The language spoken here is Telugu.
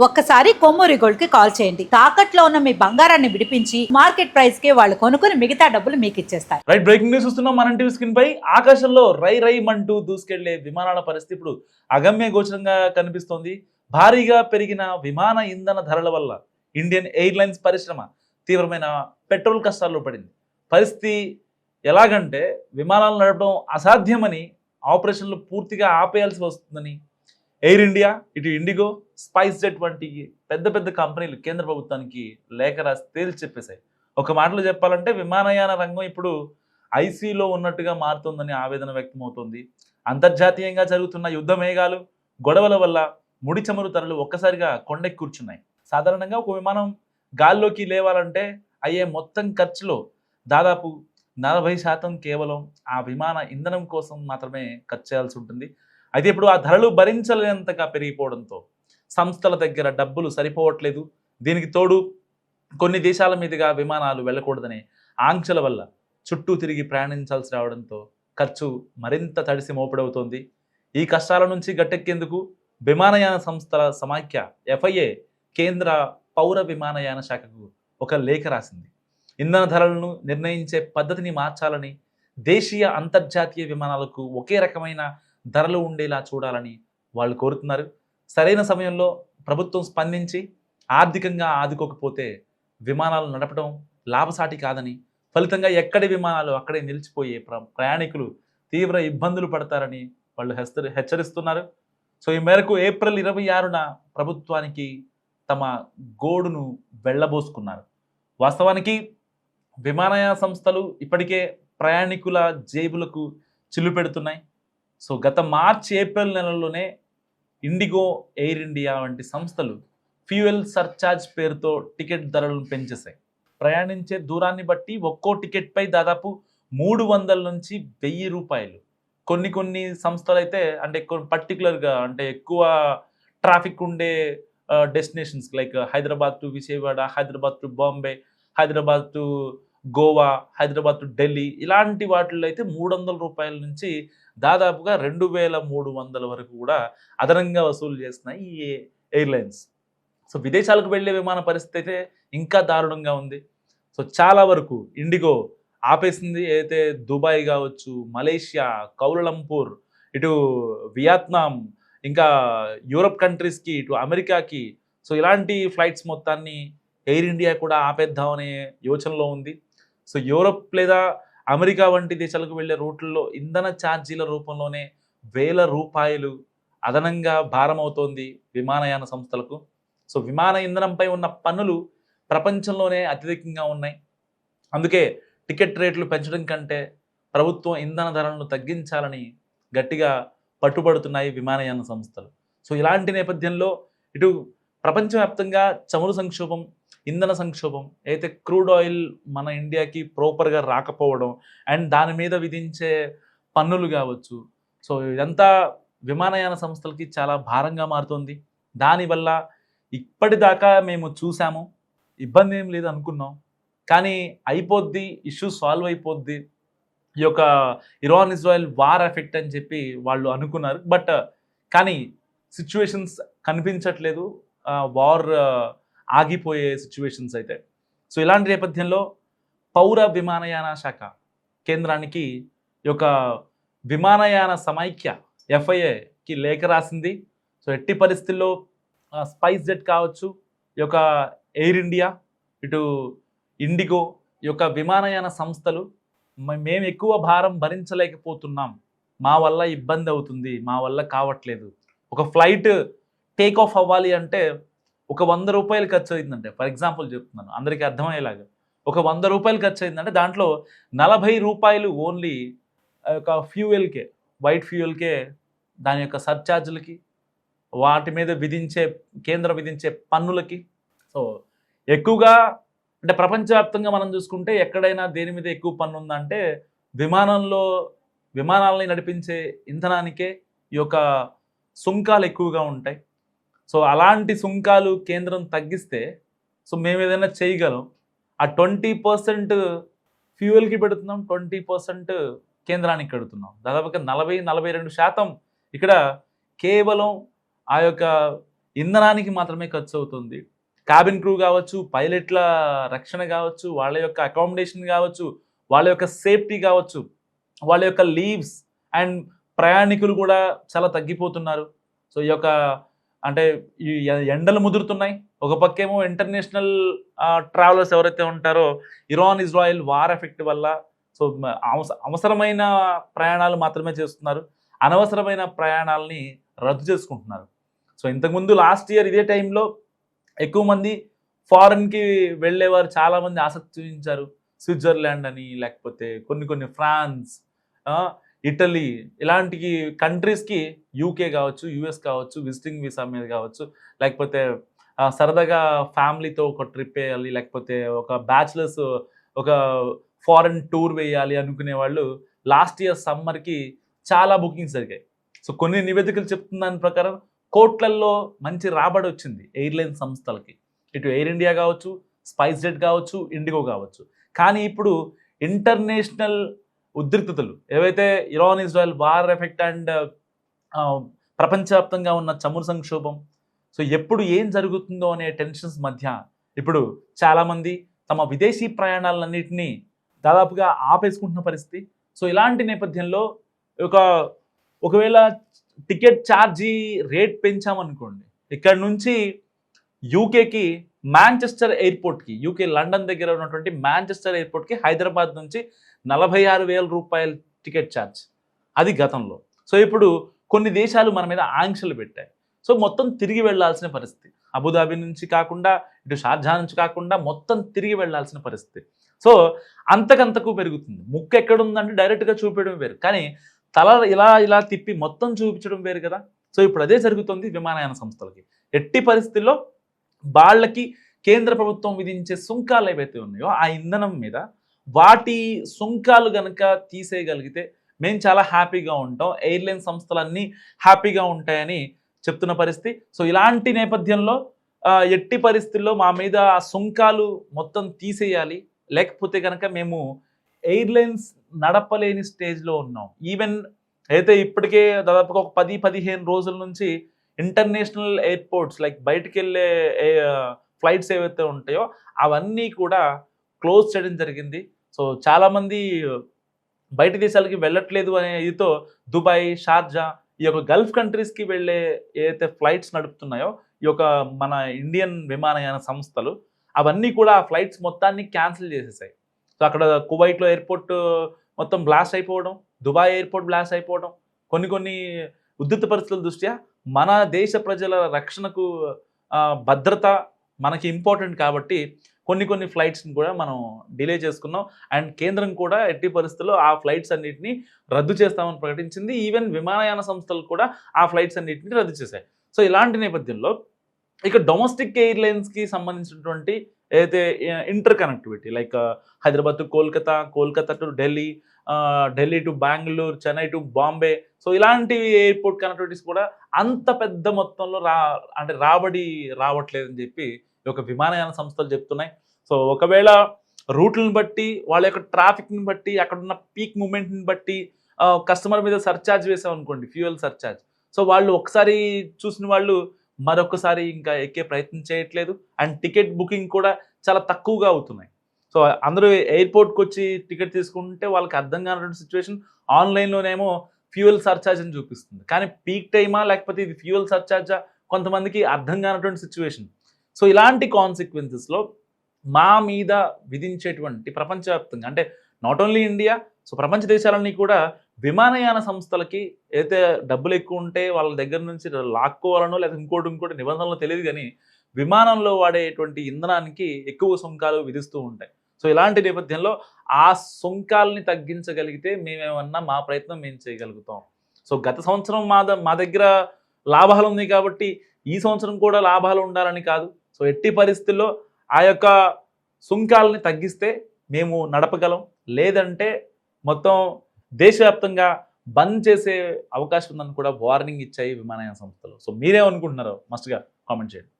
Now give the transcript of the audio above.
ఒక్కసారి కొమ్మూరి గోల్డ్ కి కాల్ చేయండి. తాకట్లో ఉన్న మీ బంగారాన్ని విడిపించి మార్కెట్ ప్రైస్ కి వాళ్ళు కొనుక్కుని మిగతా డబ్బులు మీకు ఇచ్చేస్తారు. రైట్, బ్రేకింగ్ న్యూస్ చూస్తున్నాం మన టీవీ స్క్రీన్ పై. ఆకాశంలో రై రై మంటూ దూసుకెళ్లే విమానాల పరిస్థితి ఇప్పుడు అగమ్య గోచరంగా కనిపిస్తోంది. భారీగా పెరిగిన విమాన ఇంధన ధరల వల్ల ఇండియన్ ఎయిర్లైన్స్ పరిశ్రమ తీవ్రమైన పెట్రోల్ కష్టాల్లో పడింది. పరిస్థితి ఎలాగంటే విమానాలు నడపడం అసాధ్యమని, ఆపరేషన్లు పూర్తిగా ఆపేయాల్సి వస్తుందని ఎయిర్ ఇండియా, ఇటు ఇండిగో, స్పైస్ జెట్ వంటి పెద్ద పెద్ద కంపెనీలు కేంద్ర ప్రభుత్వానికి లేఖ రాసి తేల్చి చెప్పేశాయి. ఒక మాటలో చెప్పాలంటే విమానయాన రంగం ఇప్పుడు ఐసీలో ఉన్నట్టుగా మారుతుందని ఆవేదన వ్యక్తమవుతోంది. అంతర్జాతీయంగా జరుగుతున్న యుద్ధ మేఘాలు, గొడవల వల్ల ముడి చమురు ధరలు ఒక్కసారిగా కొండెక్కి కూర్చున్నాయి. సాధారణంగా ఒక విమానం గాల్లోకి లేవాలంటే అయ్యే మొత్తం ఖర్చులో దాదాపు 40% కేవలం ఆ విమాన ఇంధనం కోసం మాత్రమే ఖర్చు చేయాల్సి ఉంటుంది. అయితే ఇప్పుడు ఆ ధరలు భరించలేనంతగా పెరిగిపోవడంతో సంస్థల దగ్గర డబ్బులు సరిపోవట్లేదు. దీనికి తోడు కొన్ని దేశాల మీదుగా విమానాలు వెళ్ళకూడదనే ఆంక్షల వల్ల చుట్టూ తిరిగి ప్రయాణించాల్సి రావడంతో ఖర్చు మరింత తడిసి మోపడవుతోంది. ఈ కష్టాల నుంచి గట్టెక్కేందుకు విమానయాన సంస్థల సమాఖ్య FIA కేంద్ర పౌర విమానయాన శాఖకు ఒక లేఖ రాసింది. ఇంధన ధరలను నిర్ణయించే పద్ధతిని మార్చాలని, దేశీయ అంతర్జాతీయ విమానాలకు ఒకే రకమైన ధరలు ఉండేలా చూడాలని వాళ్ళు కోరుతున్నారు. సరైన సమయంలో ప్రభుత్వం స్పందించి ఆర్థికంగా ఆదుకోకపోతే విమానాలు నడపడం లాభసాటి కాదని, ఫలితంగా ఎక్కడి విమానాలు అక్కడే నిలిచిపోయే ప్రయాణికులు తీవ్ర ఇబ్బందులు పడతారని వాళ్ళు హెచ్చరిస్తున్నారు. సో ఈ మేరకు ఏప్రిల్ 26న ప్రభుత్వానికి తమ గోడును వెళ్ళబోసుకున్నారు. వాస్తవానికి విమానయాన సంస్థలు ఇప్పటికే ప్రయాణికుల జేబులకు చిల్లు పెడుతున్నాయి. సో గత మార్చి, ఏప్రిల్ నెలల్లోనే ఇండిగో, ఎయిర్ ఇండియా వంటి సంస్థలు ఫ్యూయల్ సర్ఛార్జ్ పేరుతో టికెట్ ధరలను పెంచేశాయి. ప్రయాణించే దూరాన్ని బట్టి ఒక్కో టికెట్పై దాదాపు 300 నుంచి 1000 రూపాయలు. కొన్ని సంస్థలు అయితే అంటే పర్టికులర్గా అంటే ఎక్కువ ట్రాఫిక్ ఉండే destinations like Hyderabad to Vijayawada, Hyderabad to Bombay, Hyderabad to Goa, Hyderabad to Delhi, ఇలాంటి వాటిల్లో అయితే 300 రూపాయల నుంచి దాదాపుగా 2300 వరకు కూడా అదనంగా వసూలు చేస్తున్నాయి ఈ ఎయిర్లైన్స్. సో విదేశాలకు వెళ్ళే విమాన పరిస్థితి అయితే ఇంకా దారుణంగా ఉంది. సో చాలా వరకు ఇండిగో ఆపేసింది. అయితే దుబాయ్ కావచ్చు, మలేషియా, కౌలాలంపూర్, ఇటు వియత్నాం, ఇంకా యూరప్ కంట్రీస్కి, ఇటు అమెరికాకి, సో ఇలాంటి ఫ్లైట్స్ మొత్తాన్ని ఎయిర్ ఇండియా కూడా ఆపేద్దామనే యోచనలో ఉంది. సో యూరప్ లేదా అమెరికా వంటి దేశాలకు వెళ్ళే రూట్లలో ఇంధన ఛార్జీల రూపంలోనే 1000 రూపాయలు అదనంగా భారం అవుతోంది విమానయాన సంస్థలకు. సో విమాన ఇంధనంపై ఉన్న పన్నులు ప్రపంచంలోనే అత్యధికంగా ఉన్నాయి. అందుకే టికెట్ రేట్లు పెంచడం కంటే ప్రభుత్వం ఇంధన ధరలను తగ్గించాలని గట్టిగా పట్టుబడుతున్నాయి విమానయాన సంస్థలు. సో ఇలాంటి నేపథ్యంలో ఇటు ప్రపంచవ్యాప్తంగా చమురు సంక్షోభం, ఇంధన సంక్షోభం, అయితే క్రూడ్ ఆయిల్ మన ఇండియాకి ప్రాపర్గా రాకపోవడం అండ్ దాని మీద విధించే పన్నులు కావచ్చు, సో ఇదంతా విమానయాన సంస్థలకి చాలా భారంగా మారుతుంది. దానివల్ల ఇప్పటిదాకా మేము చూసాము, ఇబ్బంది ఏం లేదు అనుకున్నాం, కానీ అయిపోద్ది, ఇష్యూ సాల్వ్ అయిపోద్ది, ఈ యొక్క ఇరాన్ ఇజ్రాయెల్ వార్ ఎఫెక్ట్ అని చెప్పి వాళ్ళు అనుకున్నారు. బట్ కానీ సిచ్యువేషన్స్ కనిపించట్లేదు, వార్ ఆగిపోయే సిచ్యువేషన్స్ అయితే. సో ఇలాంటి నేపథ్యంలో పౌర విమానయాన శాఖ కేంద్రానికి ఈ యొక్క విమానయాన సమైక్య FIAకి లేఖ రాసింది. సో ఎట్టి పరిస్థితుల్లో స్పైస్ జెట్ కావచ్చు, ఈ యొక్క ఎయిర్ ఇండియా, ఇటు ఇండిగో, ఈ యొక్క విమానయాన సంస్థలు మేము ఎక్కువ భారం భరించలేకపోతున్నాం, మా వల్ల ఇబ్బంది అవుతుంది, మా వల్ల కావట్లేదు. ఒక ఫ్లైట్ టేక్ ఆఫ్ అవ్వాలి అంటే ఒక 100 రూపాయలు ఖర్చు అయిందంటే, ఫర్ ఎగ్జాంపుల్ చెప్తున్నాను అందరికీ అర్థమయ్యేలాగా, ఒక 100 రూపాయలు ఖర్చు అయిందంటే దాంట్లో 40 రూపాయలు ఓన్లీ ఒక ఫ్యూయల్కే, వైట్ ఫ్యూయల్కే, దాని యొక్క సర్ఛార్జులకి, వాటి మీద కేంద్రం విధించే పన్నులకి. సో ఎక్కువగా అంటే ప్రపంచవ్యాప్తంగా మనం చూసుకుంటే ఎక్కడైనా దేని మీద ఎక్కువ పన్ను ఉందంటే విమానాలని నడిపించే ఇంధనానికే ఈ యొక్క సుంకాలు ఎక్కువగా ఉంటాయి. సో అలాంటి సుంకాలు కేంద్రం తగ్గిస్తే సో మేము ఏదైనా చేయగలం. ఆ 20% ఫ్యూయల్కి పెడుతున్నాం, 20% కేంద్రానికి కడుతున్నాం. దాదాపుగా 40-42% ఇక్కడ కేవలం ఆ యొక్క ఇంధనానికి మాత్రమే ఖర్చు అవుతుంది. క్యాబిన్ క్రూ కావచ్చు, పైలట్ల రక్షణ కావచ్చు, వాళ్ళ యొక్క అకామిడేషన్ కావచ్చు, వాళ్ళ యొక్క సేఫ్టీ కావచ్చు, వాళ్ళ యొక్క లీవ్స్ అండ్ ప్రయాణికులు కూడా చాలా తగ్గిపోతున్నారు. సో ఈ యొక్క అంటే ఈ ఎండలు ముదురుతున్నాయి. ఒక పక్కేమో ఇంటర్నేషనల్ ట్రావెలర్స్ ఎవరైతే ఉంటారో ఇరాన్ ఇజ్రాయెల్ వార్ ఎఫెక్ట్ వల్ల సో అవసరమైన ప్రయాణాలు మాత్రమే చేస్తున్నారు. అనవసరమైన ప్రయాణాలని రద్దు చేసుకుంటున్నారు. సో ఇంతకుముందు లాస్ట్ ఇయర్ ఇదే టైంలో ఎక్కువ మంది ఫారెన్కి వెళ్ళేవారు చాలామంది ఆసక్తి చూపించారు. స్విట్జర్లాండ్ అని, లేకపోతే కొన్ని ఫ్రాన్స్, ఇటలీ ఇలాంటి కంట్రీస్కి యూకే కావచ్చు, యూఎస్ కావచ్చు, విజిటింగ్ వీసా మీద కావచ్చు, లేకపోతే సరదాగా ఫ్యామిలీతో ఒక ట్రిప్ వేయాలి, లేకపోతే ఒక బ్యాచిలర్స్ ఒక ఫారెన్ టూర్ వేయాలి అనుకునే వాళ్ళు లాస్ట్ ఇయర్ సమ్మర్కి చాలా బుకింగ్స్ జరిగాయి. సో కొన్ని నివేదికలు చెప్తున్న దాని ప్రకారం కోట్లల్లో మంచి రాబడి వచ్చింది ఎయిర్లైన్ సంస్థలకి. ఇటు ఎయిర్ ఇండియా కావచ్చు, స్పైస్ జెట్ కావచ్చు, ఇండిగో కావచ్చు. కానీ ఇప్పుడు ఇంటర్నేషనల్ ఉద్రిక్తతలు ఏవైతే Iran Israel war effect and ప్రపంచవ్యాప్తంగా ఉన్న చమురు సంక్షోభం, సో ఎప్పుడు ఏం జరుగుతుందో అనే టెన్షన్స్ మధ్య ఇప్పుడు చాలామంది తమ విదేశీ ప్రయాణాలన్నింటినీ దాదాపుగా ఆపేసుకుంటున్న పరిస్థితి. సో ఇలాంటి నేపథ్యంలో ఒకవేళ టికెట్ ఛార్జీ రేట్ పెంచామనుకోండి, ఇక్కడ నుంచి యూకేకి మాంచెస్టర్ ఎయిర్పోర్ట్కి, యూకే లండన్ దగ్గర ఉన్నటువంటి మాంచెస్టర్ ఎయిర్పోర్ట్కి హైదరాబాద్ నుంచి 46,000 రూపాయల టికెట్ ఛార్జ్, అది గతంలో. సో ఇప్పుడు కొన్ని దేశాలు మన మీద ఆంక్షలు పెట్టాయి. సో మొత్తం తిరిగి వెళ్లాల్సిన పరిస్థితి, అబుదాబి నుంచి కాకుండా, ఇటు షార్జా నుంచి కాకుండా మొత్తం తిరిగి వెళ్లాల్సిన పరిస్థితి. సో అంతకంతకు పెరుగుతుంది. ముక్కు ఎక్కడుందంటే డైరెక్ట్గా చూపించడం వేరు, కానీ తల ఇలా తిప్పి మొత్తం చూపించడం వేరు కదా. సో ఇప్పుడు అదే జరుగుతుంది విమానయాన సంస్థలకి. ఎట్టి పరిస్థితుల్లో వాళ్ళకి కేంద్ర ప్రభుత్వం విధించే సుంకాలు ఏవైతే ఉన్నాయో ఆ ఇంధనం మీద వాటి సుంకాలు కనుక తీసేయగలిగితే మేము చాలా హ్యాపీగా ఉంటాం, ఎయిర్లైన్ సంస్థలన్నీ హ్యాపీగా ఉంటాయని చెప్తున్న పరిస్థితి. సో ఇలాంటి నేపథ్యంలో ఎట్టి పరిస్థితుల్లో మా మీద ఆ సుంకాలు మొత్తం తీసేయాలి, లేకపోతే కనుక మేము ఎయిర్లైన్స్ నడపలేని స్టేజ్లో ఉన్నాం. ఈవెన్ అయితే ఇప్పటికే దాదాపుగా ఒక 10-15 రోజుల నుంచి ఇంటర్నేషనల్ ఎయిర్పోర్ట్స్ లైక్ బయటికి వెళ్ళే ఫ్లైట్స్ ఏవైతే ఉంటాయో అవన్నీ కూడా క్లోజ్ చేయడం జరిగింది. సో చాలామంది బయట దేశాలకి వెళ్ళట్లేదు అనే ఇదితో దుబాయ్, షార్జా, ఈ యొక్క గల్ఫ్ కంట్రీస్కి వెళ్ళే ఏదైతే ఫ్లైట్స్ నడుపుతున్నాయో ఈ యొక్క మన ఇండియన్ విమానయాన సంస్థలు, అవన్నీ కూడా ఆ ఫ్లైట్స్ మొత్తాన్ని క్యాన్సిల్ చేసేసాయి. సో అక్కడ కువైట్లో ఎయిర్పోర్ట్ మొత్తం బ్లాస్ట్ అయిపోవడం, దుబాయ్ ఎయిర్పోర్ట్ బ్లాస్ట్ అయిపోవడం, కొన్ని ఉద్రిక్త పరిస్థితుల దృష్ట్యా మన దేశ ప్రజల రక్షణకు భద్రత మనకి ఇంపార్టెంట్ కాబట్టి కొన్ని ఫ్లైట్స్ని కూడా మనం డిలే చేసుకున్నాం. అండ్ కేంద్రం కూడా ఎట్టి పరిస్థితుల్లో ఆ ఫ్లైట్స్ అన్నింటినీ రద్దు చేస్తామని ప్రకటించింది. ఈవెన్ విమానయాన సంస్థలు కూడా ఆ ఫ్లైట్స్ అన్నింటినీ రద్దు చేశాయి. సో ఇలాంటి నేపథ్యంలో ఇక డొమెస్టిక్ ఎయిర్లైన్స్కి సంబంధించినటువంటి ఏదైతే inter connectivity like Hyderabad to Kolkata, Kolkata to Delhi, Delhi to Bengaluru, Chennai to Bombay, so ఇలాంటి ఎయిర్పోర్ట్ కనెక్టివిటీస్ కూడా అంత పెద్ద మొత్తంలో రాబడి రావట్లేదని చెప్పి ఈ యొక్క విమానయాన సంస్థలు చెప్తున్నాయి. సో ఒకవేళ రూట్లను బట్టి, వాళ్ళ యొక్క ట్రాఫిక్ని బట్టి, అక్కడున్న పీక్ మూమెంట్ని బట్టి కస్టమర్ మీద సర్ఛార్జ్ వేసామనుకోండి, ఫ్యూయల్ సర్ఛార్జ్, సో వాళ్ళు ఒకసారి చూసిన వాళ్ళు మరొకసారి ఇంకా ఎక్కే ప్రయత్నం చేయట్లేదు. అండ్ టికెట్ బుకింగ్ కూడా చాలా తక్కువగా అవుతున్నాయి. సో అందరూ ఎయిర్పోర్ట్కి వచ్చి టికెట్ తీసుకుంటే వాళ్ళకి అర్థం కానటువంటి సిచ్యువేషన్. ఆన్లైన్లోనేమో ఫ్యూయల్ సర్ఛార్జ్ అని చూపిస్తుంది, కానీ పీక్ టైమా లేకపోతే ఇది ఫ్యూయల్ సర్ఛార్జా కొంతమందికి అర్థం కానటువంటి సిచ్యువేషన్. సో ఇలాంటి కాన్సిక్వెన్సెస్లో మా మీద విధించేటువంటి ప్రపంచవ్యాప్తంగా, అంటే నాట్ ఓన్లీ ఇండియా, సో ప్రపంచ దేశాలన్నీ కూడా విమానయాన సంస్థలకి అయితే డబ్బులు ఎక్కువ ఉంటే వాళ్ళ దగ్గర నుంచి లాక్కోవాలనో లేదా ఇంకోటి నిబంధనలు తెలియదు, కానీ విమానంలో వాడేటువంటి ఇంధనానికి ఎక్కువ సుంకాలు విధిస్తూ ఉంటాయి. సో ఇలాంటి నేపథ్యంలో ఆ సుంకాలని తగ్గించగలిగితే మేమేమన్నా మా ప్రయత్నం మేము చేయగలుగుతాం. సో గత సంవత్సరం మా దగ్గర లాభాలు ఉన్నాయి కాబట్టి ఈ సంవత్సరం కూడా లాభాలు ఉండాలని కాదు. సో ఎట్టి పరిస్థితుల్లో ఆ యొక్క సుంకాలని తగ్గిస్తే మేము నడపగలం, లేదంటే మొత్తం దేశవ్యాప్తంగా బంద్ చేసే అవకాశం ఉందని కూడా వార్నింగ్ ఇచ్చాయి విమానయాన సంస్థలు. సో మీరేమనుకుంటున్నారో మస్ట్గా కామెంట్ చేయండి.